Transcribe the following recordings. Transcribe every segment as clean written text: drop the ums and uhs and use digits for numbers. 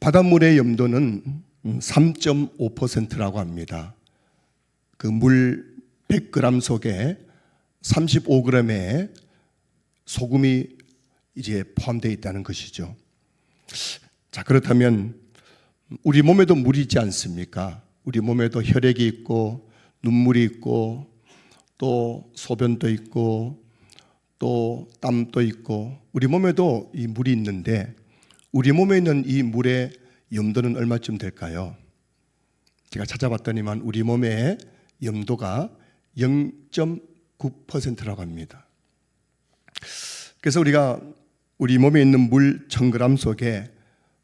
바닷물의 염도는 3.5%라고 합니다. 그 물 100g 속에 35g의 소금이 이제 포함되어 있다는 것이죠. 자, 그렇다면 우리 몸에도 물이 있지 않습니까? 우리 몸에도 혈액이 있고 눈물이 있고 또 소변도 있고 또 땀도 있고 우리 몸에도 이 물이 있는데 우리 몸에 있는 이 물의 염도는 얼마쯤 될까요? 제가 찾아봤더니만 우리 몸의 염도가 0.9%라고 합니다. 그래서 우리가 우리 몸에 있는 물 1000g 속에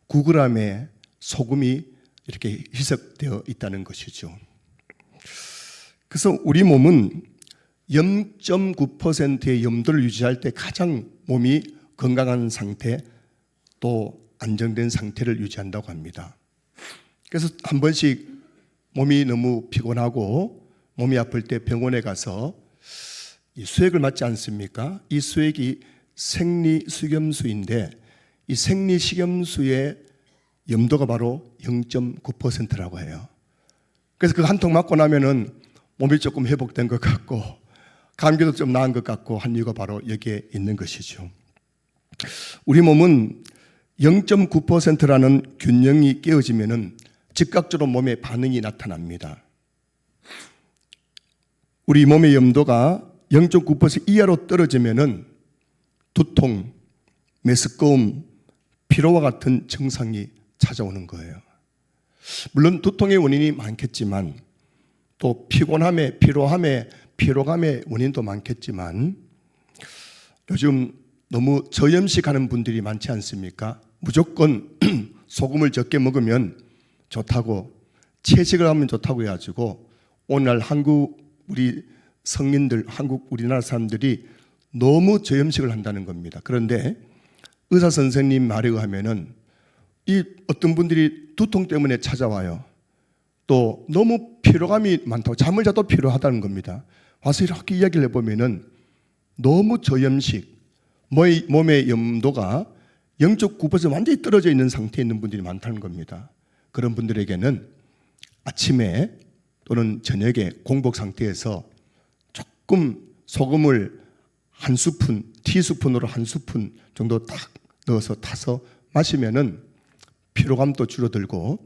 9g의 소금이 이렇게 희석되어 있다는 것이죠. 그래서 우리 몸은 0.9%의 염도를 유지할 때 가장 몸이 건강한 상태 또 안정된 상태를 유지한다고 합니다. 그래서 한 번씩 몸이 너무 피곤하고 몸이 아플 때 병원에 가서 이 수액을 맞지 않습니까? 이 수액이 생리식염수인데 이 생리식염수의 염도가 바로 0.9%라고 해요. 그래서 그 한 통 맞고 나면은 몸이 조금 회복된 것 같고 감기도 좀 나은 것 같고 한 이유가 바로 여기에 있는 것이죠. 우리 몸은 0.9%라는 균형이 깨어지면은 즉각적으로 몸에 반응이 나타납니다. 우리 몸의 염도가 0.9% 이하로 떨어지면은 두통, 메스꺼움, 피로와 같은 증상이 찾아오는 거예요. 물론 두통의 원인이 많겠지만 또 피곤함에, 피로함에, 피로감의 원인도 많겠지만 요즘 너무 저염식하는 분들이 많지 않습니까? 무조건 소금을 적게 먹으면 좋다고 채식을 하면 좋다고 해가지고 오늘날 한국 우리 성인들, 우리나라 사람들이 너무 저염식을 한다는 겁니다. 그런데 의사 선생님 말에 의하면은 이 어떤 분들이 두통 때문에 찾아와요. 또 너무 피로감이 많다고 잠을 자도 피로하다는 겁니다. 와서 이렇게 이야기를 해보면은 너무 저염식, 몸의 염도가 0.9% 완전히 떨어져 있는 상태에 있는 분들이 많다는 겁니다. 그런 분들에게는 아침에 또는 저녁에 공복 상태에서 조금 소금을 한 스푼, 티스푼으로 한 스푼 정도 딱 넣어서 타서 마시면은 피로감도 줄어들고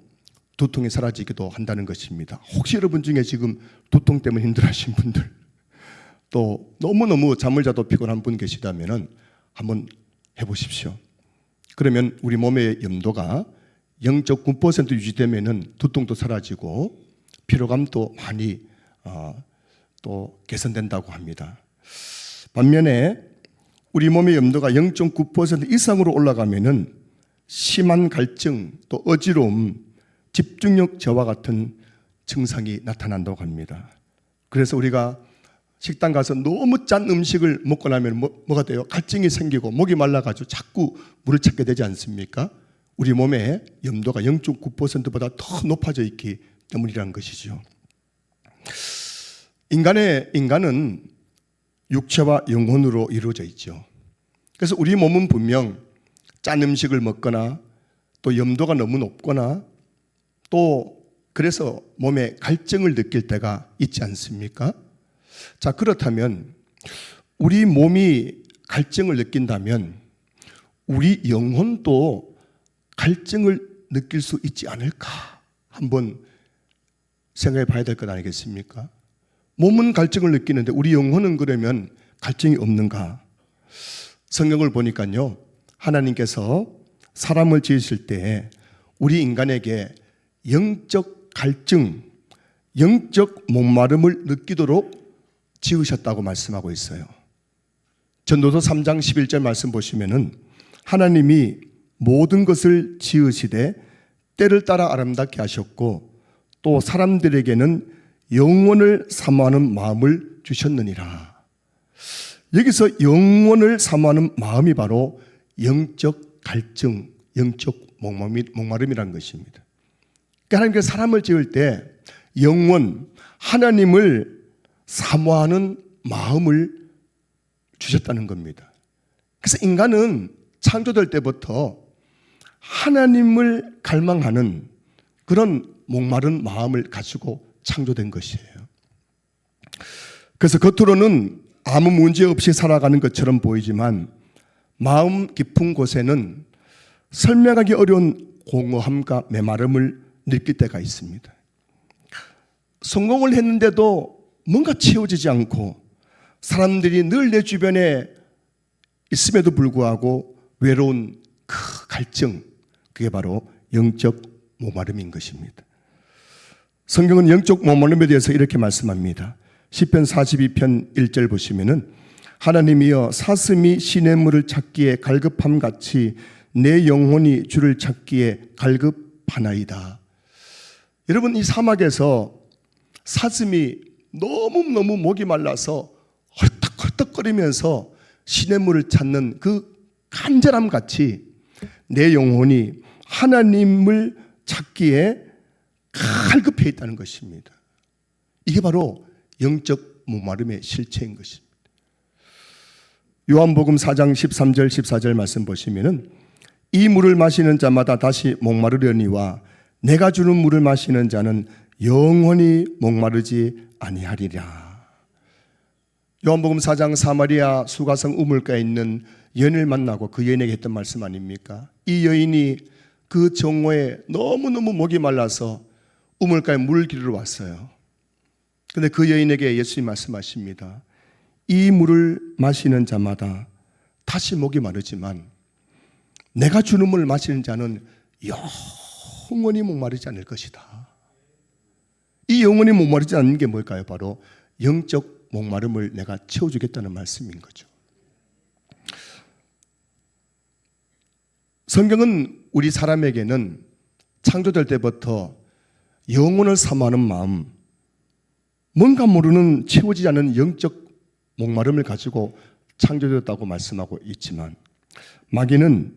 두통이 사라지기도 한다는 것입니다. 혹시 여러분 중에 지금 두통 때문에 힘들어하신 분들 또 너무너무 잠을 자도 피곤한 분 계시다면은 한번 해보십시오. 그러면 우리 몸의 염도가 0.9% 유지되면은 두통도 사라지고 피로감도 많이 또 개선된다고 합니다. 반면에 우리 몸의 염도가 0.9% 이상으로 올라가면은 심한 갈증, 또 어지러움, 집중력 저하 같은 증상이 나타난다고 합니다. 그래서 우리가 식당 가서 너무 짠 음식을 먹고 나면 뭐가 돼요? 갈증이 생기고 목이 말라가지고 자꾸 물을 찾게 되지 않습니까? 우리 몸의 염도가 0.9%보다 더 높아져 있기 때문이라는 것이죠. 인간은 육체와 영혼으로 이루어져 있죠. 그래서 우리 몸은 분명 짠 음식을 먹거나 또 염도가 너무 높거나 또 그래서 몸에 갈증을 느낄 때가 있지 않습니까? 자, 그렇다면 우리 몸이 갈증을 느낀다면 우리 영혼도 갈증을 느낄 수 있지 않을까? 한번 생각해 봐야 될 것 아니겠습니까? 몸은 갈증을 느끼는데 우리 영혼은 그러면 갈증이 없는가? 성경을 보니까요, 하나님께서 사람을 지으실 때 우리 인간에게 영적 갈증, 영적 목마름을 느끼도록 지으셨다고 말씀하고 있어요. 전도서 3장 11절 말씀 보시면은 하나님이 모든 것을 지으시되 때를 따라 아름답게 하셨고 또 사람들에게는 영원을 사모하는 마음을 주셨느니라. 여기서 영원을 사모하는 마음이 바로 영적 갈증, 영적 목마름이라는 것입니다. 그러니까 하나님께서 사람을 지을 때 영원, 하나님을 사모하는 마음을 주셨다는 겁니다. 그래서 인간은 창조될 때부터 하나님을 갈망하는 그런 목마른 마음을 가지고 창조된 것이에요. 그래서 겉으로는 아무 문제 없이 살아가는 것처럼 보이지만 마음 깊은 곳에는 설명하기 어려운 공허함과 메마름을 느낄 때가 있습니다. 성공을 했는데도 뭔가 채워지지 않고 사람들이 늘 내 주변에 있음에도 불구하고 외로운 그 갈증, 그게 바로 영적 목마름인 것입니다. 성경은 영적 목마름에 대해서 이렇게 말씀합니다. 시편 42편 1절 보시면은 하나님이여 사슴이 시냇물을 찾기에 갈급함같이 내 영혼이 주를 찾기에 갈급하나이다. 여러분, 이 사막에서 사슴이 너무너무 목이 말라서 헐떡헐떡거리면서 시냇물을 찾는 그 간절함 같이 내 영혼이 하나님을 찾기에 갈급해 있다는 것입니다. 이게 바로 영적 목마름의 실체인 것입니다. 요한복음 4장 13절 14절 말씀 보시면은 이 물을 마시는 자마다 다시 목마르려니와 내가 주는 물을 마시는 자는 영원히 목마르지 아니하리라. 요한복음 4장 사마리아 수가성 우물가에 있는 여인을 만나고 그 여인에게 했던 말씀 아닙니까? 이 여인이 그 정오에 너무너무 목이 말라서 우물가에 물 기르러 왔어요. 그런데 그 여인에게 예수님이 말씀하십니다. 이 물을 마시는 자마다 다시 목이 마르지만 내가 주는 물을 마시는 자는 영원히 목마르지 않을 것이다. 이 영원히 목마르지 않는 게 뭘까요? 바로 영적 목마름을 내가 채워주겠다는 말씀인 거죠. 성경은 우리 사람에게는 창조될 때부터 영혼을 사모하는 마음, 뭔가 모르는 채워지지 않는 영적 목마름을 가지고 창조되었다고 말씀하고 있지만 마귀는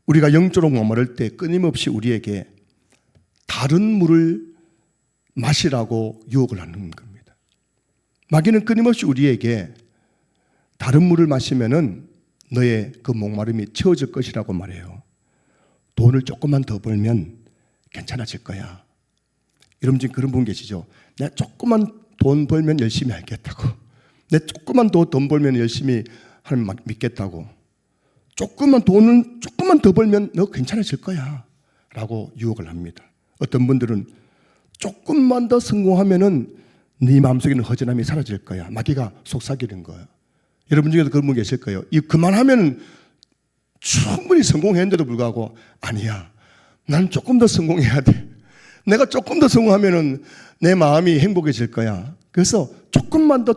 우리가 영적으로 목마를 때 끊임없이 우리에게 다른 물을 마시라고 유혹을 하는 겁니다. 마귀는 끊임없이 우리에게 다른 물을 마시면은 너의 그 목마름이 채워질 것이라고 말해요. 돈을 조금만 더 벌면 괜찮아질 거야. 여러분 지금 그런 분 계시죠? 내가 조금만 돈 벌면 열심히 하겠다고. 내가 조금만 더 돈 벌면 열심히 하나님 믿겠다고. 조금만 더 벌면 너 괜찮아질 거야 라고 유혹을 합니다. 어떤 분들은 조금만 더 성공하면은 네 마음속에는 허전함이 사라질 거야. 마귀가 속삭이는 거예요. 여러분 중에도 그런 분 계실 거예요. 이 그만하면 충분히 성공했는데도 불구하고 아니야. 난 조금 더 성공해야 돼. 내가 조금 더 성공하면은 내 마음이 행복해질 거야. 그래서 조금만 더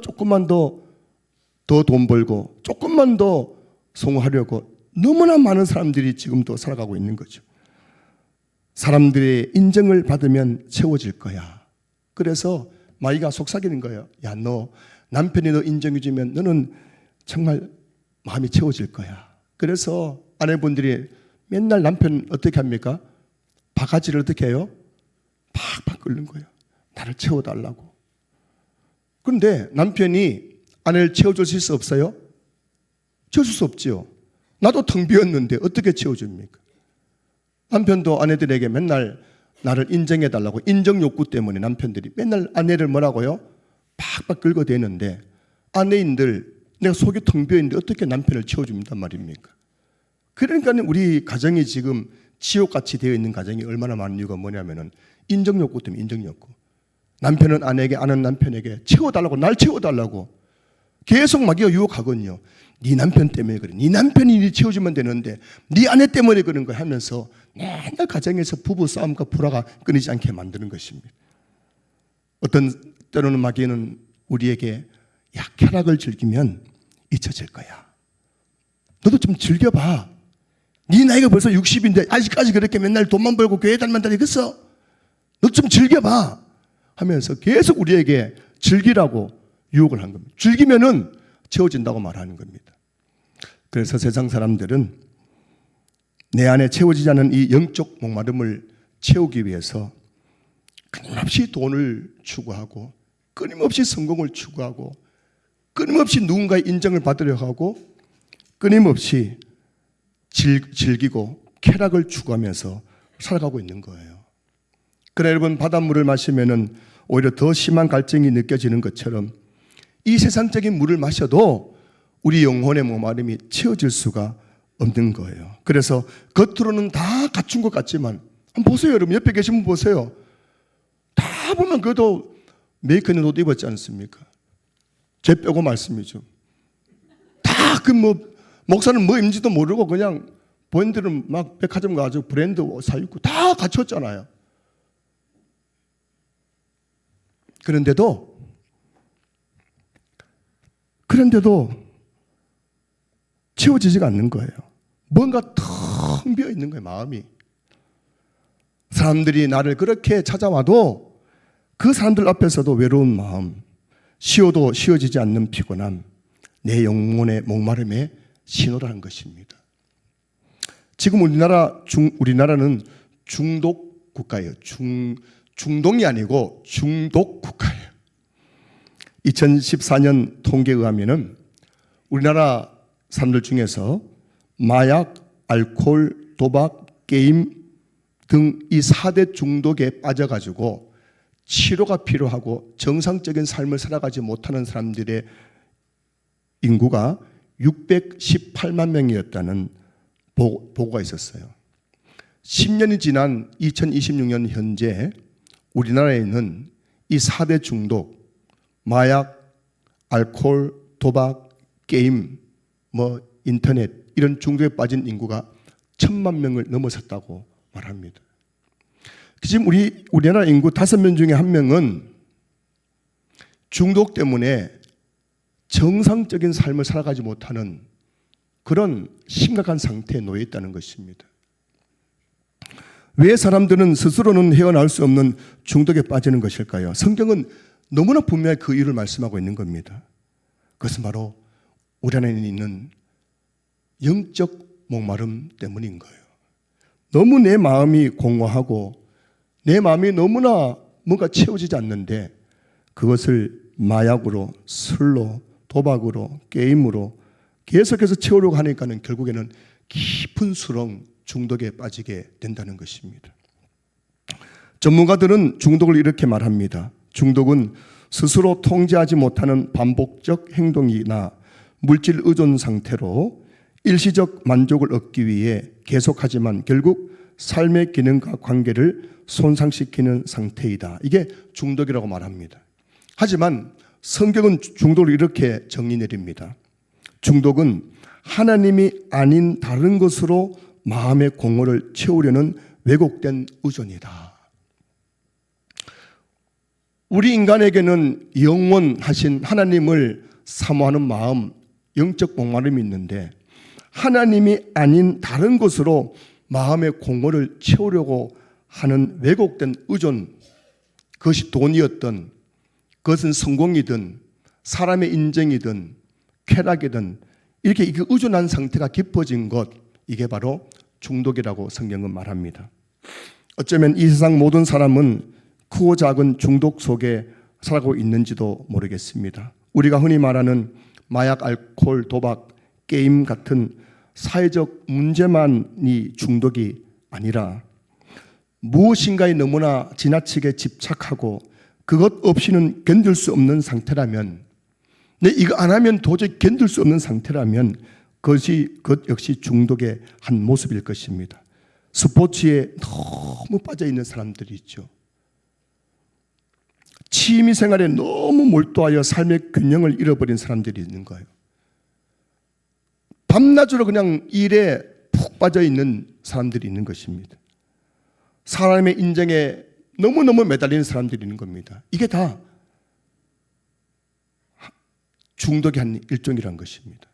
돈 벌고 조금만 더 성공하려고 너무나 많은 사람들이 지금도 살아가고 있는 거죠. 사람들의 인정을 받으면 채워질 거야. 그래서 마귀가 속삭이는 거예요. 야, 너 남편이 너 인정해주면 너는 정말 마음이 채워질 거야. 그래서 아내분들이 맨날 남편 어떻게 합니까? 바가지를 어떻게 해요? 팍팍 끓는 거예요. 나를 채워달라고. 그런데 남편이 아내를 채워줄 수 없어요? 채워줄 수 없지요. 나도 텅 비었는데 어떻게 채워줍니까? 남편도 아내들에게 맨날 나를 인정해달라고 인정 욕구 때문에 남편들이 맨날 아내를 뭐라고요? 팍팍 긁어대는데 아내인들 내가 속이 텅 비어있는데 어떻게 남편을 채워줍니까 말입니까? 그러니까 우리 가정이 지금 지옥같이 되어 있는 가정이 얼마나 많은 이유가 뭐냐면은 인정 욕구 때문에 인정 욕구. 남편은 아내에게, 아내는 남편에게 채워달라고, 날 채워달라고 계속 마귀가 유혹하거든요. 네 남편 때문에 그래. 네 남편이 네 채워주면 되는데 네 아내 때문에 그런 거 하면서 맨날 가정에서 부부 싸움과 불화가 끊이지 않게 만드는 것입니다. 어떤 때로는 마귀는 우리에게 야, 쾌락을 즐기면 잊혀질 거야. 너도 좀 즐겨봐. 네 나이가 벌써 60인데 아직까지 그렇게 맨날 돈만 벌고 교회 다니면 되겠어? 너 좀 즐겨봐 하면서 계속 우리에게 즐기라고 유혹을 한 겁니다. 즐기면은 채워진다고 말하는 겁니다. 그래서 세상 사람들은 내 안에 채워지지 않은 이 영적 목마름을 채우기 위해서 끊임없이 돈을 추구하고 끊임없이 성공을 추구하고 끊임없이 누군가의 인정을 받으려 하고 끊임없이 즐기고 쾌락을 추구하면서 살아가고 있는 거예요. 그래 여러분, 바닷물을 마시면은 오히려 더 심한 갈증이 느껴지는 것처럼 이 세상적인 물을 마셔도 우리 영혼의 목마름이 채워질 수가 없는 거예요. 그래서 겉으로는 다 갖춘 것 같지만 한번 보세요. 여러분 옆에 계신 분 보세요. 다 보면 그래도 메이커 있는 옷 입었지 않습니까? 제 빼고 말씀이죠. 다 그 목사는 뭐인지도 모르고 그냥 본인들은 막 백화점 가서 브랜드 옷 사 입고 다 갖췄잖아요. 그런데도 채워지지가 않는 거예요. 뭔가 텅 비어 있는 거예요, 마음이. 사람들이 나를 그렇게 찾아와도 그 사람들 앞에서도 외로운 마음, 쉬어도 쉬어지지 않는 피곤함, 내 영혼의 목마름의 신호라는 것입니다. 지금 우리나라는 중독 국가예요. 중동이 아니고 중독 국가예요. 2014년 통계에 의하면 우리나라 사람들 중에서 마약, 알코올, 도박, 게임 등 이 4대 중독에 빠져가지고 치료가 필요하고 정상적인 삶을 살아가지 못하는 사람들의 인구가 618만 명이었다는 보고가 있었어요. 10년이 지난 2026년 현재 우리나라에는 이 4대 중독, 마약, 알코올, 도박, 게임, 인터넷 이런 중독에 빠진 인구가 1,000만 명을 넘어섰다고 말합니다. 지금 우리나라 인구 5명 중에 1명은 중독 때문에 정상적인 삶을 살아가지 못하는 그런 심각한 상태에 놓여 있다는 것입니다. 왜 사람들은 스스로는 헤어나올 수 없는 중독에 빠지는 것일까요? 성경은 너무나 분명히 그 이유를 말씀하고 있는 겁니다. 그것은 바로 우리 안에 있는 영적 목마름 때문인 거예요. 너무 내 마음이 공허하고 내 마음이 너무나 뭔가 채워지지 않는데 그것을 마약으로, 술로, 도박으로, 게임으로 계속해서 채우려고 하니까는 결국에는 깊은 수렁 중독에 빠지게 된다는 것입니다. 전문가들은 중독을 이렇게 말합니다. 중독은 스스로 통제하지 못하는 반복적 행동이나 물질 의존 상태로 일시적 만족을 얻기 위해 계속하지만 결국 삶의 기능과 관계를 손상시키는 상태이다. 이게 중독이라고 말합니다. 하지만 성경은 중독을 이렇게 정의 내립니다. 중독은 하나님이 아닌 다른 것으로 마음의 공허를 채우려는 왜곡된 의존이다. 우리 인간에게는 영원하신 하나님을 사모하는 마음, 영적 목마름이 있는데 하나님이 아닌 다른 것으로 마음의 공허를 채우려고 하는 왜곡된 의존, 그것이 돈이었든 그것은 성공이든 사람의 인정이든 쾌락이든 이렇게 의존한 상태가 깊어진 것, 이게 바로 중독이라고 성경은 말합니다. 어쩌면 이 세상 모든 사람은 크고 작은 중독 속에 살아가고 있는지도 모르겠습니다. 우리가 흔히 말하는 마약, 알코올, 도박, 게임 같은 사회적 문제만이 중독이 아니라 무엇인가에 너무나 지나치게 집착하고 그것 없이는 견딜 수 없는 상태라면, 이거 안 하면 도저히 견딜 수 없는 상태라면 그것 역시 중독의 한 모습일 것입니다. 스포츠에 너무 빠져 있는 사람들이 있죠. 취미 생활에 너무 몰두하여 삶의 균형을 잃어버린 사람들이 있는 거예요. 밤낮으로 그냥 일에 푹 빠져 있는 사람들이 있는 것입니다. 사람의 인정에 너무너무 매달리는 사람들이 있는 겁니다. 이게 다 중독의 한 일종이라는 것입니다.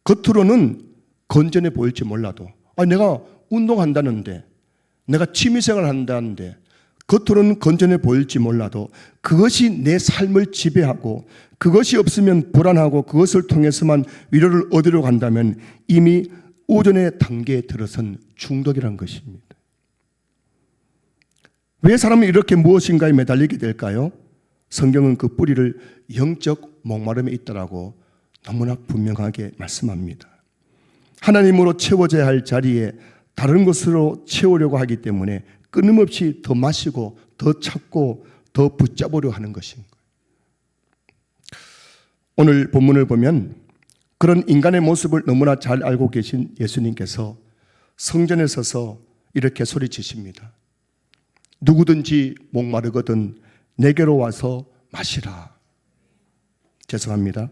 겉으로는 건전해 보일지 몰라도 내가 운동한다는데, 내가 취미생활을 한다는데 겉으로는 건전해 보일지 몰라도 그것이 내 삶을 지배하고 그것이 없으면 불안하고 그것을 통해서만 위로를 얻으려고 한다면 이미 오전의 단계에 들어선 중독이라는 것입니다. 왜 사람은 이렇게 무엇인가에 매달리게 될까요? 성경은 그 뿌리를 영적 목마름에 있다라고 너무나 분명하게 말씀합니다. 하나님으로 채워져야 할 자리에 다른 것으로 채우려고 하기 때문에 끊임없이 더 마시고 더 찾고 더 붙잡으려 하는 것인 거예요. 오늘 본문을 보면 그런 인간의 모습을 너무나 잘 알고 계신 예수님께서 성전에 서서 이렇게 소리치십니다. 누구든지 목마르거든 내게로 와서 마시라. 죄송합니다.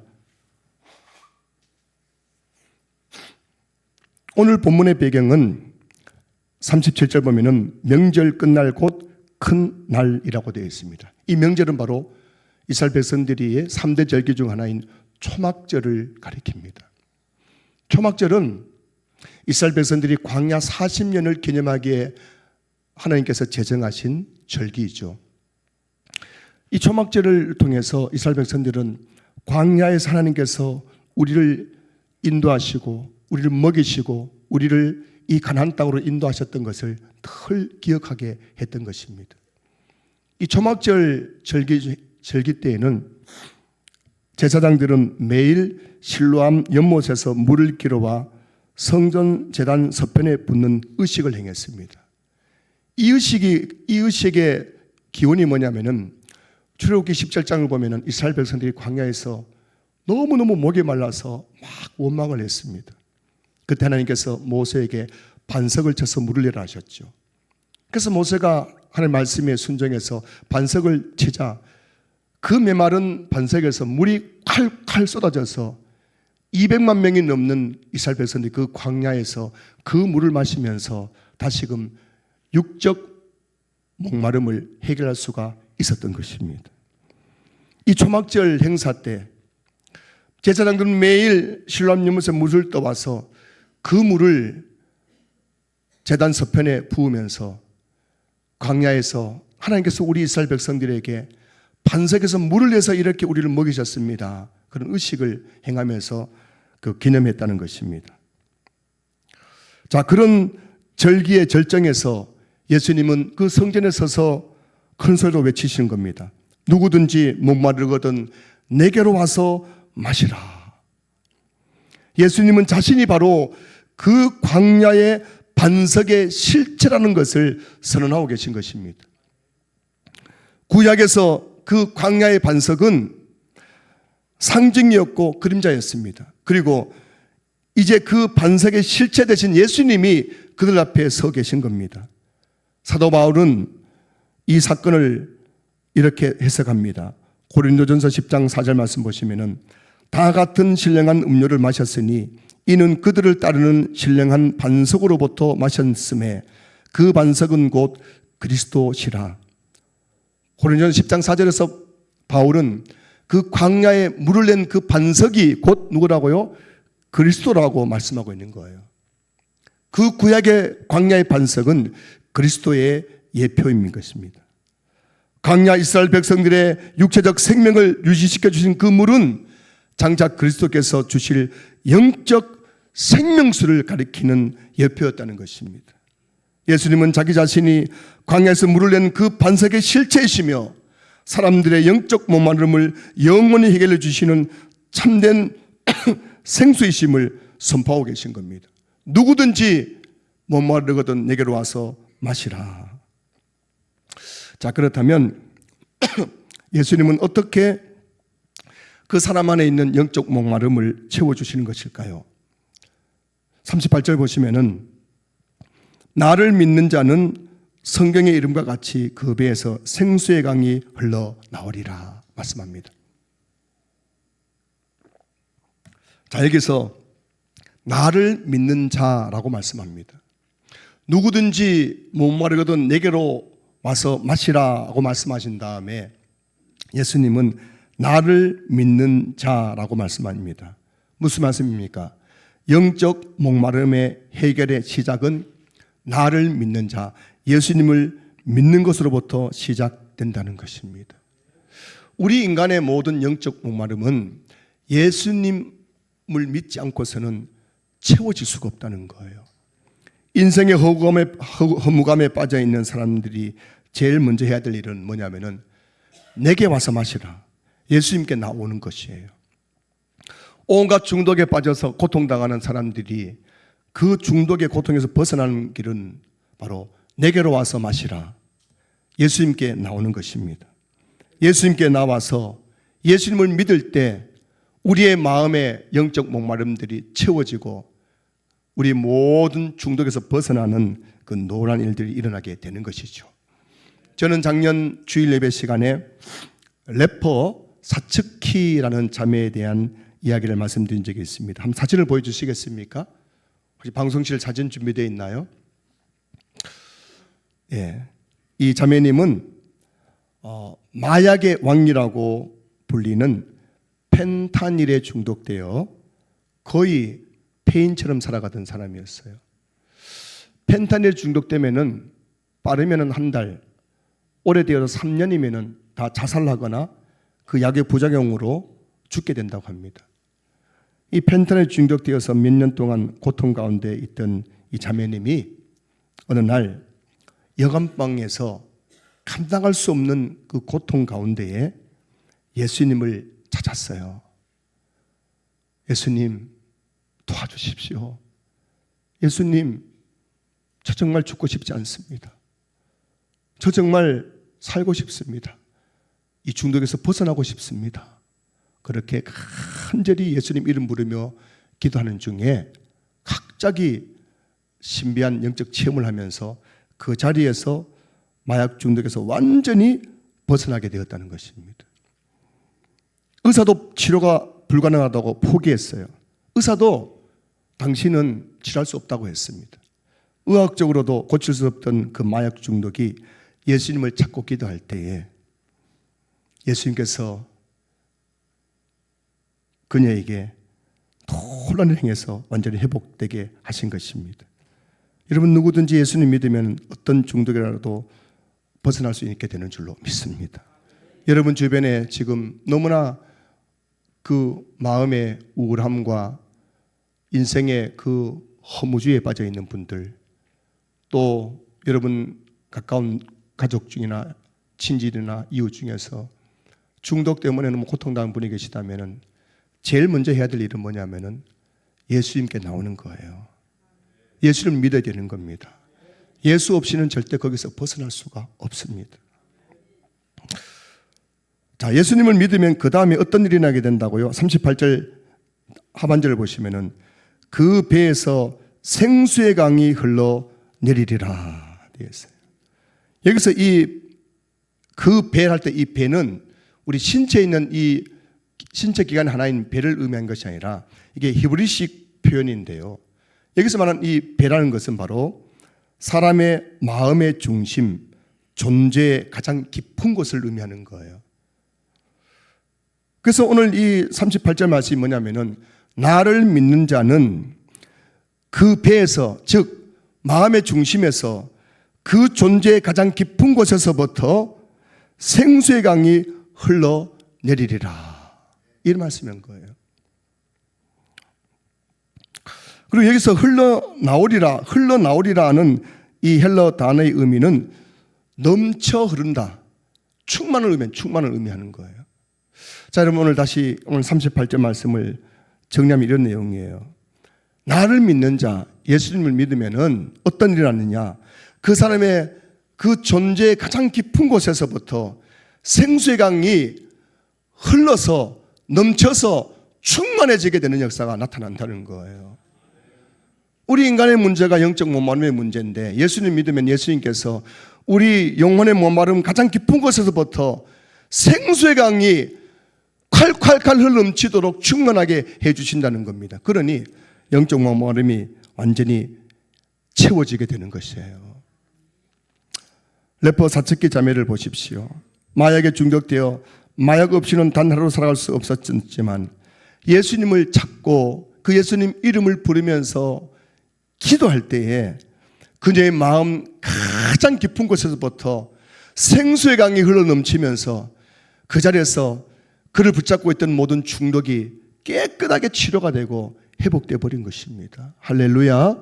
오늘 본문의 배경은 37절 보면은 명절 끝날 곧 큰 날이라고 되어 있습니다. 이 명절은 바로 이스라엘 백성들이 3대 절기 중 하나인 초막절을 가리킵니다. 초막절은 이스라엘 백성들이 광야 40년을 기념하기에 하나님께서 제정하신 절기이죠. 이 초막절을 통해서 이스라엘 백성들은 광야에서 하나님께서 우리를 인도하시고 우리를 먹이시고 우리를 이 가나안 땅으로 인도하셨던 것을 늘 기억하게 했던 것입니다. 이 초막절 절기 때에는 제사장들은 매일 실로암 연못에서 물을 길어와 성전 제단 서편에 붓는 의식을 행했습니다. 이 의식의 기원이 뭐냐면은 출애굽기 17장을 보면은 이스라엘 백성들이 광야에서 너무너무 목이 말라서 막 원망을 했습니다. 그때 하나님께서 모세에게 반석을 쳐서 물을 내라 하셨죠. 그래서 모세가 하나님의 말씀에 순종해서 반석을 치자 그 메마른 반석에서 물이 칼칼 쏟아져서 200만 명이 넘는 이스라엘 백성들이 그 광야에서 그 물을 마시면서 다시금 육적 목마름을 해결할 수가 있었던 것입니다. 이 초막절 행사 때 제사장들은 매일 실로암 연못에 물을 떠와서 그 물을 제단 서편에 부으면서 광야에서 하나님께서 우리 이스라엘 백성들에게 반석에서 물을 내서 이렇게 우리를 먹이셨습니다. 그런 의식을 행하면서 그 기념했다는 것입니다. 자, 그런 절기의 절정에서 예수님은 그 성전에 서서 큰 소리로 외치신 겁니다. 누구든지 목마르거든 내게로 와서 마시라. 예수님은 자신이 바로 그 광야의 반석의 실체라는 것을 선언하고 계신 것입니다. 구약에서 그 광야의 반석은 상징이었고 그림자였습니다. 그리고 이제 그 반석의 실체 되신 예수님이 그들 앞에 서 계신 겁니다. 사도 바울은 이 사건을 이렇게 해석합니다. 고린도전서 10장 4절 말씀 보시면은 다 같은 신령한 음료를 마셨으니 이는 그들을 따르는 신령한 반석으로부터 마셨음에 그 반석은 곧 그리스도시라. 고린도전서 10장 4절에서 바울은 그 광야에 물을 낸 그 반석이 곧 누구라고요? 그리스도라고 말씀하고 있는 거예요. 그 구약의 광야의 반석은 그리스도의 예표인 것입니다. 광야 이스라엘 백성들의 육체적 생명을 유지시켜 주신 그 물은 장작 그리스도께서 주실 영적 생명수를 가리키는 예표였다는 것입니다. 예수님은 자기 자신이 광야에서 물을 낸 그 반석의 실체이시며 사람들의 영적 목마름을 영원히 해결해 주시는 참된 생수이심을 선포하고 계신 겁니다. 누구든지 목마르거든 내게로 와서 마시라. 자, 그렇다면 예수님은 어떻게 그 사람 안에 있는 영적 목마름을 채워주시는 것일까요? 38절 보시면은 나를 믿는 자는 성경의 이름과 같이 그 배에서 생수의 강이 흘러나오리라 말씀합니다. 자, 여기서 나를 믿는 자라고 말씀합니다. 누구든지 목마르거든 내게로 와서 마시라고 말씀하신 다음에 예수님은 나를 믿는 자라고 말씀합니다. 무슨 말씀입니까? 영적 목마름의 해결의 시작은 나를 믿는 자, 예수님을 믿는 것으로부터 시작된다는 것입니다. 우리 인간의 모든 영적 목마름은 예수님을 믿지 않고서는 채워질 수가 없다는 거예요. 인생의 허무감에 빠져 있는 사람들이 제일 먼저 해야 될 일은 뭐냐면은 내게 와서 마시라. 예수님께 나오는 것이에요. 온갖 중독에 빠져서 고통당하는 사람들이 그 중독의 고통에서 벗어나는 길은 바로 내게로 와서 마시라. 예수님께 나오는 것입니다. 예수님께 나와서 예수님을 믿을 때 우리의 마음의 영적 목마름들이 채워지고 우리 모든 중독에서 벗어나는 그 놀라운 일들이 일어나게 되는 것이죠. 저는 작년 주일 예배 시간에 래퍼 사츠키라는 자매에 대한 이야기를 말씀드린 적이 있습니다. 한번 사진을 보여주시겠습니까? 혹시 방송실 사진 준비되어 있나요? 예, 이 자매님은 마약의 왕이라고 불리는 펜타닐에 중독되어 거의 폐인처럼 살아가던 사람이었어요. 펜타닐 중독되면은 빠르면은 한 달, 오래되어서 3년이면은 다 자살하거나 그 약의 부작용으로 죽게 된다고 합니다. 이 펜타닐 중독되어서 몇 년 동안 고통 가운데 있던 이 자매님이 어느 날 여관방에서 감당할 수 없는 그 고통 가운데에 예수님을 찾았어요. 예수님, 도와주십시오. 예수님, 저 정말 죽고 싶지 않습니다. 저 정말 살고 싶습니다. 이 중독에서 벗어나고 싶습니다. 그렇게 간절히 예수님 이름 부르며 기도하는 중에 갑자기 신비한 영적 체험을 하면서 그 자리에서 마약 중독에서 완전히 벗어나게 되었다는 것입니다. 의사도 치료가 불가능하다고 포기했어요. 의사도 당신은 치료할 수 없다고 했습니다. 의학적으로도 고칠 수 없던 그 마약 중독이 예수님을 찾고 기도할 때에 예수님께서 그녀에게 놀라운 행해서 완전히 회복되게 하신 것입니다. 여러분, 누구든지 예수님 믿으면 어떤 중독이라도 벗어날 수 있게 되는 줄로 믿습니다. 여러분 주변에 지금 너무나 그 마음의 우울함과 인생의 그 허무주의에 빠져 있는 분들, 또 여러분 가까운 가족 중이나 친지나 이웃 중에서 중독 때문에 너무 고통당한 분이 계시다면 제일 먼저 해야 될 일은 뭐냐면은 예수님께 나오는 거예요. 예수를 믿어야 되는 겁니다. 예수 없이는 절대 거기서 벗어날 수가 없습니다. 자, 예수님을 믿으면 그 다음에 어떤 일이 나게 된다고요? 38절 하반절을 보시면은 그 배에서 생수의 강이 흘러 내리리라 되어 있어요. 여기서 그 배 할 때 이 배는 우리 신체에 있는 이 신체 기관 하나인 배를 의미한 것이 아니라 이게 히브리식 표현인데요. 여기서 말하는 이 배라는 것은 바로 사람의 마음의 중심, 존재의 가장 깊은 곳을 의미하는 거예요. 그래서 오늘 이 38절 말씀이 뭐냐면은 나를 믿는 자는 그 배에서, 즉 마음의 중심에서 그 존재의 가장 깊은 곳에서부터 생수의 강이 흘러내리리라, 이런 말씀인 거예요. 그리고 여기서 흘러나오리라는 이 헬러 단어의 의미는 넘쳐 흐른다, 충만을 의미하는 거예요. 자, 여러분 오늘 38절 말씀을 정리하면 이런 내용이에요. 나를 믿는 자, 예수님을 믿으면은 어떤 일이 나느냐? 그 사람의 그 존재의 가장 깊은 곳에서부터 생수의 강이 흘러서 넘쳐서 충만해지게 되는 역사가 나타난다는 거예요. 우리 인간의 문제가 영적 목마름의 문제인데 예수님 믿으면 예수님께서 우리 영혼의 목마름 가장 깊은 곳에서부터 생수의 강이 콸콸콸 흘러넘치도록 충만하게 해주신다는 겁니다. 그러니 영적 목마름이 완전히 채워지게 되는 것이에요. 래퍼 사츠키 자매를 보십시오. 마약에 중독되어 마약 없이는 단 하루 살아갈 수 없었지만 예수님을 찾고 그 예수님 이름을 부르면서 기도할 때에 그녀의 마음 가장 깊은 곳에서부터 생수의 강이 흘러넘치면서 그 자리에서 그를 붙잡고 있던 모든 중독이 깨끗하게 치료가 되고 회복되어 버린 것입니다. 할렐루야.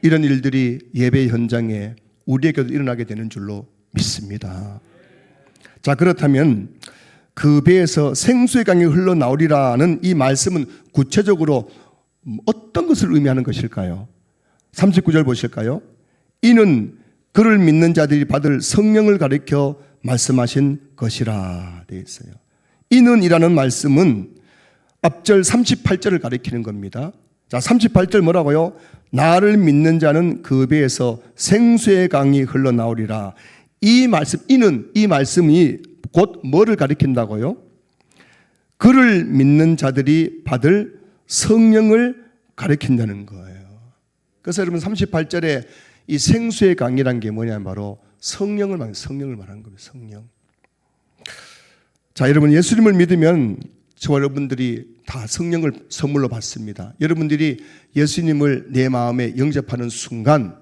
이런 일들이 예배 현장에 우리에게도 일어나게 되는 줄로 믿습니다. 자, 그렇다면 그 배에서 생수의 강이 흘러나오리라는 이 말씀은 구체적으로 어떤 것을 의미하는 것일까요? 39절 보실까요? 이는 그를 믿는 자들이 받을 성령을 가리켜 말씀하신 것이라 되어 있어요. 이는이라는 말씀은 앞절 38절을 가리키는 겁니다. 자, 38절 뭐라고요? 나를 믿는 자는 그 배에서 생수의 강이 흘러나오리라. 이 말씀, 이는, 이 말씀이 곧 뭐를 가리킨다고요? 그를 믿는 자들이 받을 성령을 가리킨다는 거예요. 그래서 여러분 38절에 이 생수의 강이란 게 뭐냐면 바로 성령을 말하는 겁니다. 성령. 자, 여러분 예수님을 믿으면 저와 여러분들이 다 성령을 선물로 받습니다. 여러분들이 예수님을 내 마음에 영접하는 순간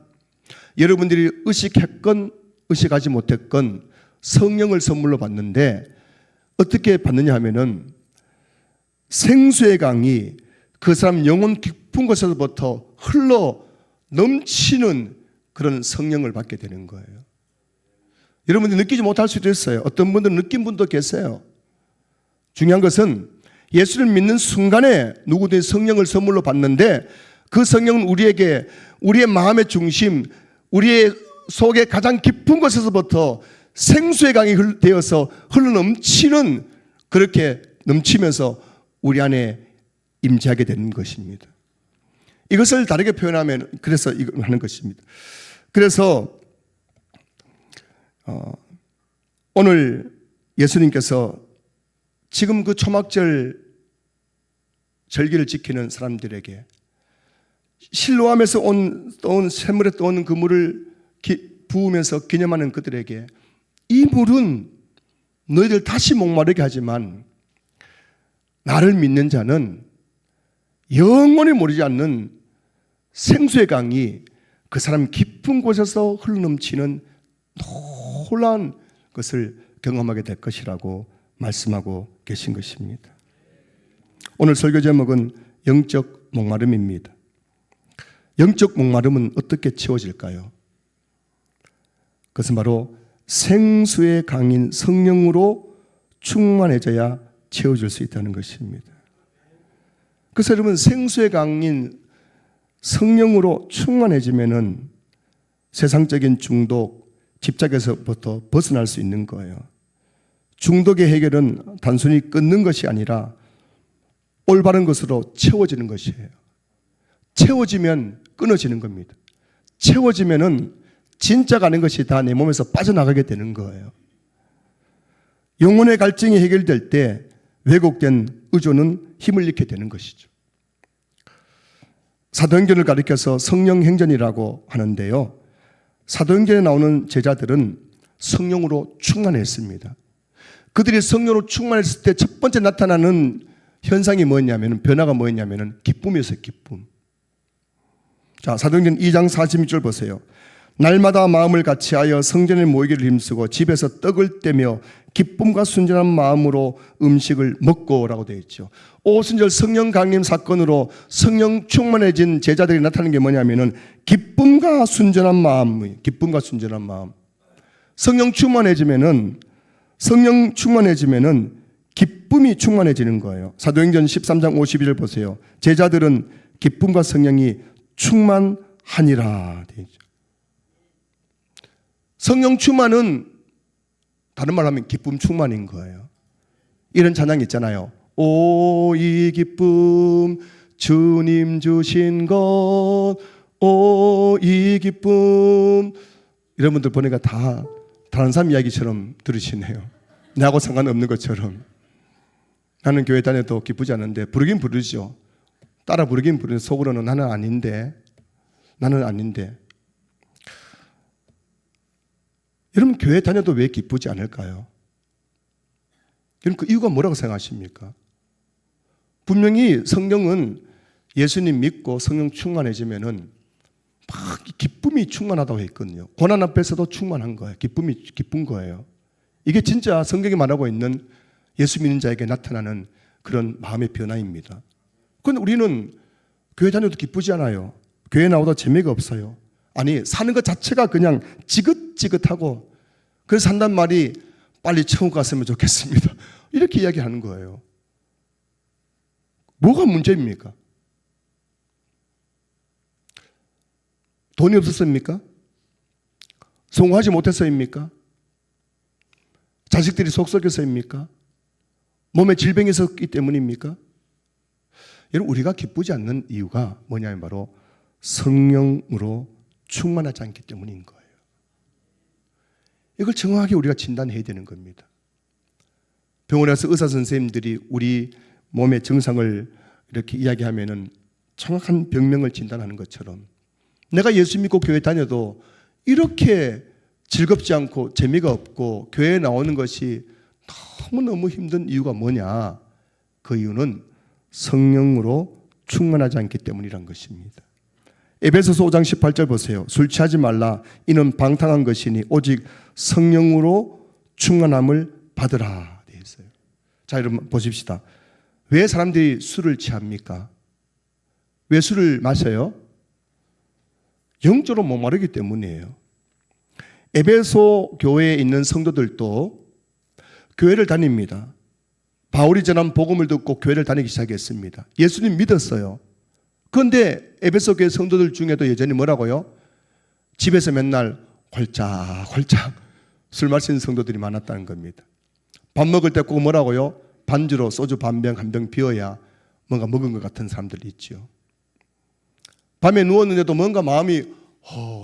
여러분들이 의식했건 의식하지 못했건 성령을 선물로 받는데 어떻게 받느냐 하면은 생수의 강이 그 사람 영혼 깊은 곳에서부터 흘러 넘치는 그런 성령을 받게 되는 거예요. 여러분들이 느끼지 못할 수도 있어요. 어떤 분들은 느낀 분도 계세요. 중요한 것은 예수를 믿는 순간에 누구든 성령을 선물로 받는데 그 성령은 우리에게 우리의 마음의 중심, 우리의 속의 가장 깊은 곳에서부터 생수의 강이 되어서 흘러넘치는, 그렇게 넘치면서 우리 안에 임재하게 되는 것입니다. 이것을 다르게 표현하면 그래서 이걸 하는 것입니다. 그래서 오늘 예수님께서 지금 그 초막절 절기를 지키는 사람들에게 실로암에서 떠온 샘물에 떠오는 그 물을 부으면서 기념하는 그들에게 이 물은 너희들 다시 목마르게 하지만 나를 믿는 자는 영원히 모르지 않는 생수의 강이 그 사람 깊은 곳에서 흘러넘치는 놀라운 것을 경험하게 될 것이라고 말씀하고 계신 것입니다. 오늘 설교 제목은 영적 목마름입니다. 영적 목마름은 어떻게 채워질까요? 그것은 바로 생수의 강인 성령으로 충만해져야 채워질 수 있다는 것입니다. 그래서 여러분 생수의 강인 성령으로 충만해지면은 세상적인 중독, 집착에서부터 벗어날 수 있는 거예요. 중독의 해결은 단순히 끊는 것이 아니라 올바른 것으로 채워지는 것이에요. 채워지면 끊어지는 겁니다. 채워지면은 진짜가 아닌 것이 다 내 몸에서 빠져나가게 되는 거예요. 영혼의 갈증이 해결될 때 왜곡된 의존은 힘을 잃게 되는 것이죠. 사도행전을 가리켜서 성령 행전이라고 하는데요. 사도행전에 나오는 제자들은 성령으로 충만했습니다. 그들이 성령으로 충만했을 때 첫 번째 나타나는 현상이 뭐였냐면, 변화가 뭐였냐면 기쁨이었어요. 기쁨. 자, 사도행전 2장 46절 보세요. 날마다 마음을 같이하여 성전에 모이기를 힘쓰고 집에서 떡을 떼며 기쁨과 순전한 마음으로 음식을 먹고라고 되어 있죠. 오순절 성령 강림 사건으로 성령 충만해진 제자들이 나타나는 게 뭐냐면은 기쁨과 순전한 마음, 기쁨과 순전한 마음. 성령 충만해지면은 기쁨이 충만해지는 거예요. 사도행전 13장 51절 보세요. 제자들은 기쁨과 성령이 충만하니라 되어 있죠. 성령 충만은 다른 말로 하면 기쁨 충만인 거예요. 이런 찬양이 있잖아요. 오, 이 기쁨 주님 주신 것, 오, 이 기쁨. 이런 분들 보니까 다 다른 사람 이야기처럼 들으시네요. 나하고 상관없는 것처럼. 나는 교회 다녀도 기쁘지 않은데 부르긴 부르죠. 따라 부르긴 부르는데 속으로는 나는 아닌데. 여러분 교회 다녀도 왜 기쁘지 않을까요? 여러분 그 이유가 뭐라고 생각하십니까? 분명히 성경은 예수님 믿고 성령 충만해지면은 막 기쁨이 충만하다고 했거든요. 고난 앞에서도 충만한 거예요. 기쁜 거예요. 이게 진짜 성경이 말하고 있는 예수 믿는 자에게 나타나는 그런 마음의 변화입니다. 그런데 우리는 교회 다녀도 기쁘지 않아요. 교회 나오다 재미가 없어요. 아니, 사는 것 자체가 그냥 지긋지긋하고, 그래서 한단 말이 빨리 천국 갔으면 좋겠습니다. 이렇게 이야기하는 거예요. 뭐가 문제입니까? 돈이 없었습니까? 성공하지 못해서입니까? 자식들이 속썩여서입니까? 몸에 질병이 있었기 때문입니까? 여러분, 우리가 기쁘지 않는 이유가 뭐냐면 바로 성령으로 충만하지 않기 때문인 거예요. 이걸 정확하게 우리가 진단해야 되는 겁니다. 병원에 가서 의사 선생님들이 우리 몸의 증상을 이렇게 이야기하면은 정확한 병명을 진단하는 것처럼 내가 예수 믿고 교회 다녀도 이렇게 즐겁지 않고 재미가 없고 교회에 나오는 것이 너무너무 힘든 이유가 뭐냐? 그 이유는 성령으로 충만하지 않기 때문이란 것입니다. 에베소서 5장 18절 보세요. 술 취하지 말라. 이는 방탕한 것이니 오직 성령으로 충만함을 받으라 되어 있어요. 자, 여러분 보십시다. 왜 사람들이 술을 취합니까? 왜 술을 마셔요? 영적으로 목마르기 때문이에요. 에베소 교회에 있는 성도들도 교회를 다닙니다. 바울이 전한 복음을 듣고 교회를 다니기 시작했습니다. 예수님 믿었어요. 그런데 에베소 교회 성도들 중에도 여전히 뭐라고요? 집에서 맨날 홀짝홀짝 술 마시는 성도들이 많았다는 겁니다. 밥 먹을 때 꼭 뭐라고요? 반주로 소주 반병 한 병 비워야 뭔가 먹은 것 같은 사람들이 있죠. 밤에 누웠는데도 뭔가 마음이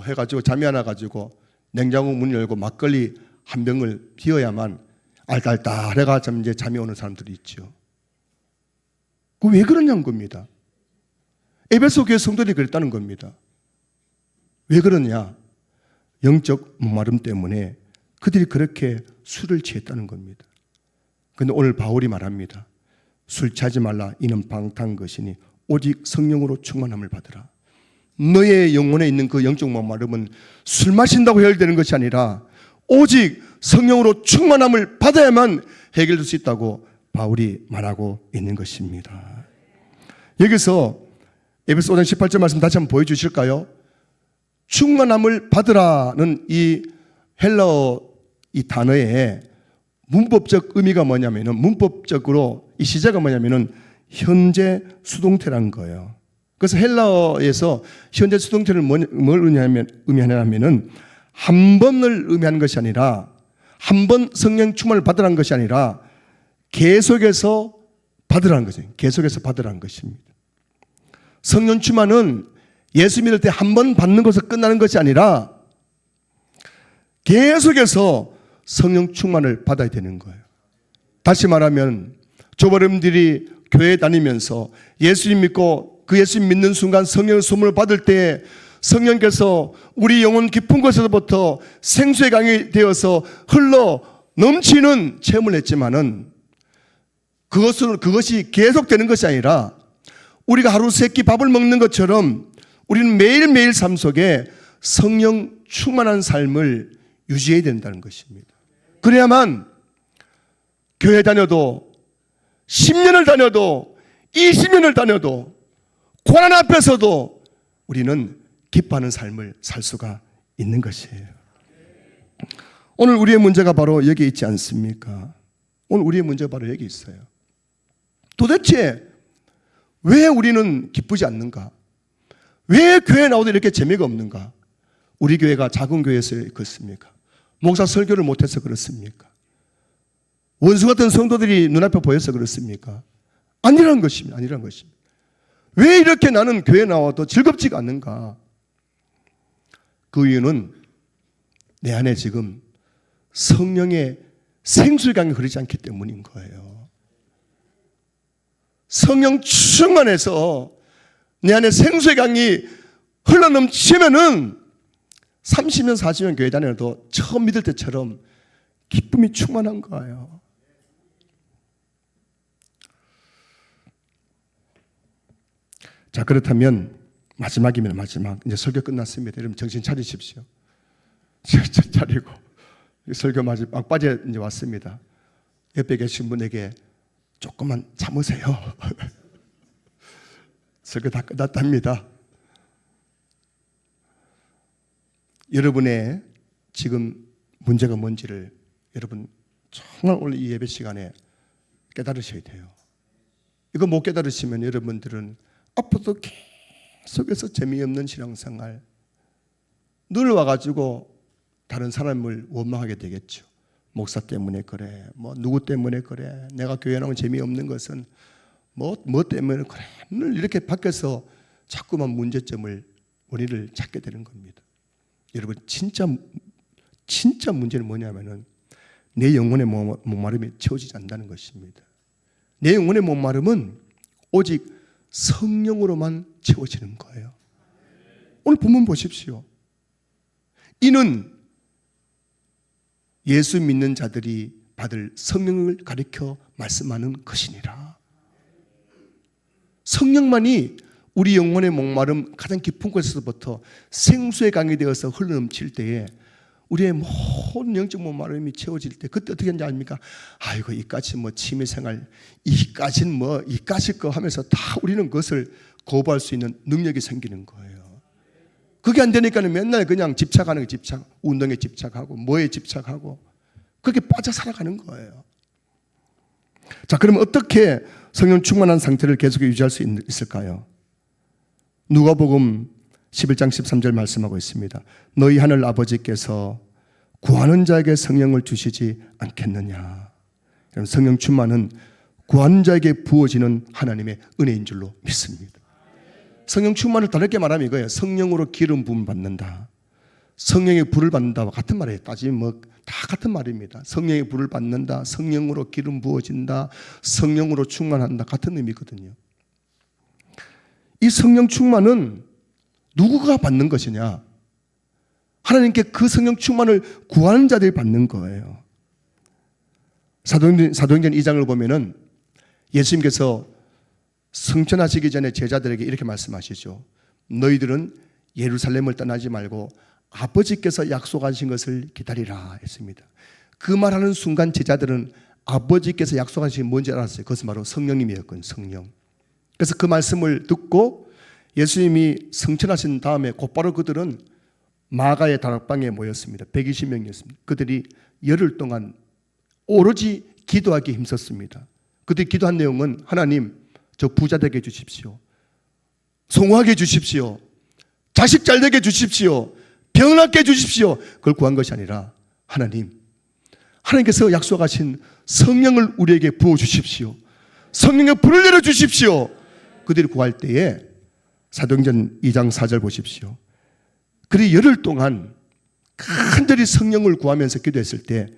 해가지고 잠이 안 와가지고 냉장고 문 열고 막걸리 한 병을 비워야만 알딸딸해가 이제 잠이 오는 사람들이 있죠. 그 왜 그러냐는 겁니다. 에베소 교회 성도들이 그랬다는 겁니다. 왜 그러냐? 영적 목마름 때문에 그들이 그렇게 술을 취했다는 겁니다. 그런데 오늘 바울이 말합니다. 술 취하지 말라. 이는 방탕한 것이니 오직 성령으로 충만함을 받으라. 너의 영혼에 있는 그 영적 목마름은 술 마신다고 해결되는 것이 아니라 오직 성령으로 충만함을 받아야만 해결될 수 있다고 바울이 말하고 있는 것입니다. 여기서 에베소 5장 18절 말씀 다시 한번 보여주실까요? 충만함을 받으라는 이 헬라어 이 단어의 문법적 의미가 뭐냐면은 문법적으로 이 시제가 뭐냐면은 현재 수동태라는 거예요. 그래서 헬라어에서 현재 수동태를 뭘 의미하냐면은 한 번을 의미하는 것이 아니라 한 번 성령 충만을 받으라는 것이 아니라 계속해서 받으라는 것이에요. 계속해서 받으라는 것입니다. 성령 충만은 예수 믿을 때 한 번 받는 것으로 끝나는 것이 아니라 계속해서 성령 충만을 받아야 되는 거예요. 다시 말하면 조버님들이 교회 다니면서 예수님 믿고 그 예수님 믿는 순간 성령의 소문을 받을 때 성령께서 우리 영혼 깊은 곳에서부터 생수의 강이 되어서 흘러 넘치는 체험을 했지만은 그것이 계속되는 것이 아니라 우리가 하루 세 끼 밥을 먹는 것처럼 우리는 매일매일 삶 속에 성령 충만한 삶을 유지해야 된다는 것입니다. 그래야만 교회 다녀도 10년을 다녀도 20년을 다녀도 고난 앞에서도 우리는 기뻐하는 삶을 살 수가 있는 것이에요. 오늘 우리의 문제가 바로 여기 있지 않습니까? 오늘 우리의 문제가 바로 여기 있어요. 도대체 왜 우리는 기쁘지 않는가? 왜 교회에 나오도 이렇게 재미가 없는가? 우리 교회가 작은 교회에서 그렇습니까? 목사 설교를 못해서 그렇습니까? 원수 같은 성도들이 눈앞에 보여서 그렇습니까? 아니라는 것입니다. 아니라는 것입니다. 왜 이렇게 나는 교회에 나와도 즐겁지가 않는가? 그 이유는 내 안에 지금 성령의 생수강이 흐르지 않기 때문인 거예요. 성령 충만해서 내 안에 생수의 강이 흘러넘치면은 30년, 40년 교회 다녀도 처음 믿을 때처럼 기쁨이 충만한 거예요. 자, 그렇다면 마지막이면 마지막. 이제 설교 끝났습니다. 여러분 정신 차리십시오. 정신 차리고 설교 마지막 막바지에 이제 왔습니다. 옆에 계신 분에게 조금만 참으세요. 설교 다 끝났답니다. 여러분의 지금 문제가 뭔지를 여러분 정말 오늘 이 예배 시간에 깨달으셔야 돼요. 이거 못 깨달으시면 여러분들은 앞으로도 계속해서 재미없는 신앙생활, 늘 와가지고 다른 사람을 원망하게 되겠죠. 목사 때문에 그래, 뭐 누구 때문에 그래, 내가 교회 나오면 재미없는 것은 뭐 때문에 그래, 늘 이렇게 밖에서 자꾸만 문제점을, 원인을 찾게 되는 겁니다. 여러분, 진짜 문제는 뭐냐면은 내 영혼의 목마름이 채워지지 않는다는 것입니다. 내 영혼의 목마름은 오직 성령으로만 채워지는 거예요. 오늘 본문 보십시오. 이는 예수 믿는 자들이 받을 성령을 가리켜 말씀하는 것이니라. 성령만이 우리 영혼의 목마름 가장 깊은 곳에서부터 생수의 강이 되어서 흘러넘칠 때에 우리의 모든 영적 목마름이 채워질 때 그때 어떻게 하는지 아닙니까? 아이고 이까지 뭐 취미생활 이까지는 뭐 이까지 거 하면서 다 우리는 그것을 거부할 수 있는 능력이 생기는 거예요. 그게 안 되니까는 맨날 그냥 집착하는 게 집착, 운동에 집착하고 뭐에 집착하고 그렇게 빠져 살아가는 거예요. 자, 그럼 어떻게 성령 충만한 상태를 계속 유지할 수 있을까요? 누가복음 11장 13절 말씀하고 있습니다. 너희 하늘 아버지께서 구하는 자에게 성령을 주시지 않겠느냐. 성령 충만은 구하는 자에게 부어지는 하나님의 은혜인 줄로 믿습니다. 성령 충만을 다르게 말하면 이거예요. 성령으로 기름 부음 받는다, 성령의 불을 받는다와 같은 말이에요. 따지면 뭐 다 같은 말입니다. 성령의 불을 받는다, 성령으로 기름 부어진다, 성령으로 충만한다, 같은 의미거든요. 이 성령 충만은 누구가 받는 것이냐? 하나님께 그 성령 충만을 구하는 자들이 받는 거예요. 사도행전 2장을 보면은 예수님께서 승천하시기 전에 제자들에게 이렇게 말씀하시죠. 너희들은 예루살렘을 떠나지 말고 아버지께서 약속하신 것을 기다리라 했습니다. 그 말하는 순간 제자들은 아버지께서 약속하신 게 뭔지 알았어요. 그것은 바로 성령님이었거든요. 성령. 그래서 그 말씀을 듣고 예수님이 승천하신 다음에 곧바로 그들은 마가의 다락방에 모였습니다. 120명이었습니다. 그들이 열흘 동안 오로지 기도하기에 힘썼습니다. 그들이 기도한 내용은 하나님, 저 부자 되게 해주십시오. 성공하게 해주십시오. 자식 잘 되게 해주십시오. 병 낫게 해주십시오. 그걸 구한 것이 아니라 하나님께서 약속하신 성령을 우리에게 부어주십시오. 성령의 불을 내려주십시오. 그들이 구할 때에 사도행전 2장 4절 보십시오. 그들이 열흘 동안 간절히 성령을 구하면서 기도했을 때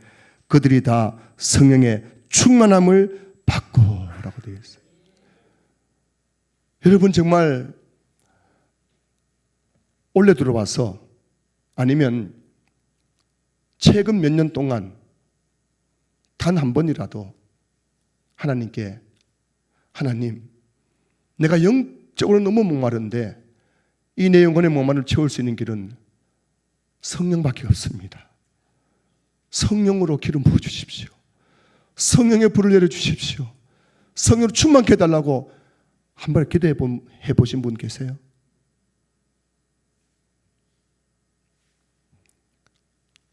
그들이 다 성령의 충만함을 받고 라고 되어 있어요. 여러분, 정말 올해 들어와서 아니면 최근 몇 년 동안 단 한 번이라도 하나님께, 하나님, 내가 영적으로 너무 목마른데 이 내 영혼의 목마름을 채울 수 있는 길은 성령밖에 없습니다. 성령으로 기름 부어주십시오. 성령의 불을 내려주십시오. 성령으로 충만케 해달라고 한 번 기도해 보신 분 계세요?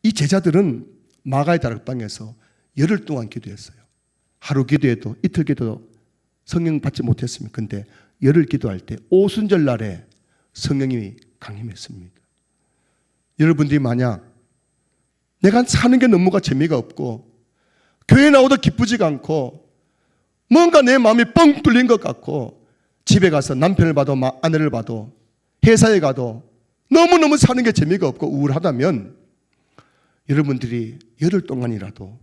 이 제자들은 마가의 다락방에서 열흘 동안 기도했어요. 하루 기도해도 이틀 기도도 성령 받지 못했습니다. 그런데 열흘 기도할 때 오순절 날에 성령님이 강림했습니다. 여러분들이 만약 내가 사는 게 너무가 재미가 없고 교회 나오도 기쁘지가 않고 뭔가 내 마음이 뻥 뚫린 것 같고 집에 가서 남편을 봐도 아내를 봐도 회사에 가도 너무너무 사는 게 재미가 없고 우울하다면 여러분들이 열흘 동안이라도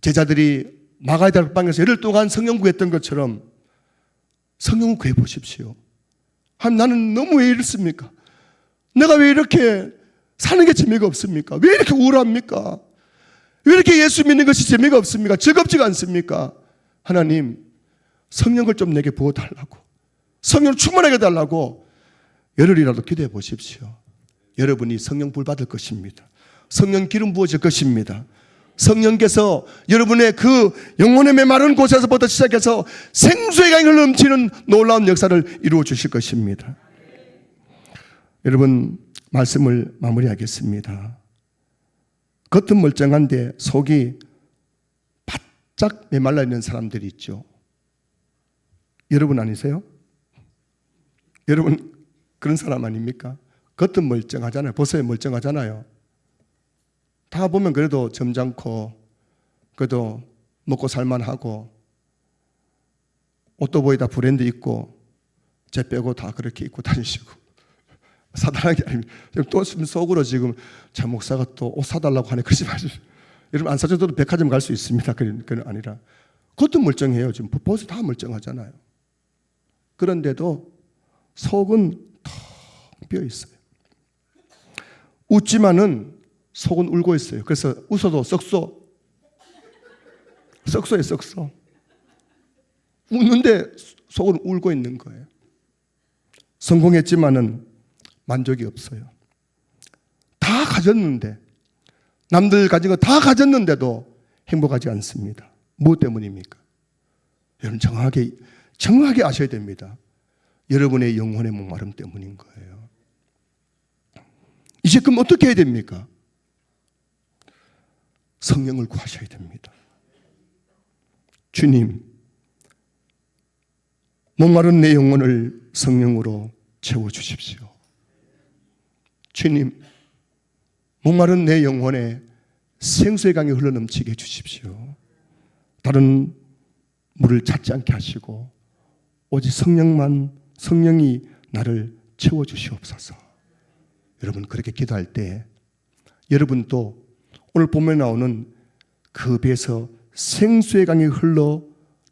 제자들이 마가의 다락방에서 열흘 동안 성령 구했던 것처럼 성령을 구해 보십시오. 나는 너무 왜 이렇습니까? 내가 왜 이렇게 사는 게 재미가 없습니까? 왜 이렇게 우울합니까? 왜 이렇게 예수 믿는 것이 재미가 없습니까? 즐겁지가 않습니까? 하나님, 성령을 좀 내게 부어달라고, 성령을 충만하게 해달라고 열흘이라도 기도해 보십시오. 여러분이 성령 불 받을 것입니다. 성령 기름 부어질 것입니다. 성령께서 여러분의 그 영혼의 메마른 곳에서부터 시작해서 생수의 강을 넘치는 놀라운 역사를 이루어 주실 것입니다. 여러분, 말씀을 마무리하겠습니다. 겉은 멀쩡한데 속이 바짝 메말라 있는 사람들이 있죠. 여러분 아니세요? 여러분 그런 사람 아닙니까? 겉은 멀쩡하잖아요. 보세요, 멀쩡하잖아요. 다 보면 그래도 점잖고 그래도 먹고 살만하고 옷도 보이다 브랜드 입고 제 빼고 다 그렇게 입고 다니시고 사달라는 게 아닙니다. 또 속으로 지금 제 목사가 또 옷 사달라고 하네. 그러지 마세요. 여러분 안 사줘도 백화점 갈 수 있습니다. 그건 아니라 겉은 멀쩡해요. 지금 보세요, 다 멀쩡하잖아요. 그런데도 속은 텅 비어 있어요. 웃지만은 속은 울고 있어요. 그래서 웃어도 썩소. 썩소예요, 썩소. 웃는데 속은 울고 있는 거예요. 성공했지만은 만족이 없어요. 다 가졌는데, 남들 가진 거 다 가졌는데도 행복하지 않습니다. 무엇 때문입니까? 여러분 정확하게 아셔야 됩니다. 여러분의 영혼의 목마름 때문인 거예요. 이제 그럼 어떻게 해야 됩니까? 성령을 구하셔야 됩니다. 주님, 목마른 내 영혼을 성령으로 채워주십시오. 주님, 목마른 내 영혼에 생수의 강이 흘러넘치게 해주십시오. 다른 물을 찾지 않게 하시고 오직 성령이 나를 채워주시옵소서. 여러분 그렇게 기도할 때 여러분도 오늘 본문에 나오는 그 배에서 생수의 강이 흘러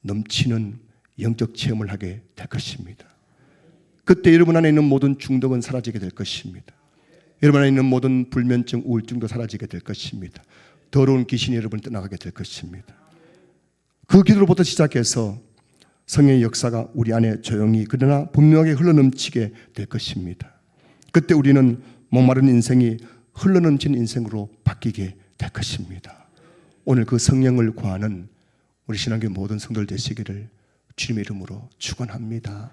넘치는 영적 체험을 하게 될 것입니다. 그때 여러분 안에 있는 모든 중독은 사라지게 될 것입니다. 여러분 안에 있는 모든 불면증, 우울증도 사라지게 될 것입니다. 더러운 귀신이 여러분을 떠나가게 될 것입니다. 그 기도로부터 시작해서 성령의 역사가 우리 안에 조용히 그러나 분명하게 흘러넘치게 될 것입니다. 그때 우리는 목마른 인생이 흘러넘치는 인생으로 바뀌게 될 것입니다. 오늘 그 성령을 구하는 우리 신앙교회 모든 성도들 되시기를 주님의 이름으로 축원합니다.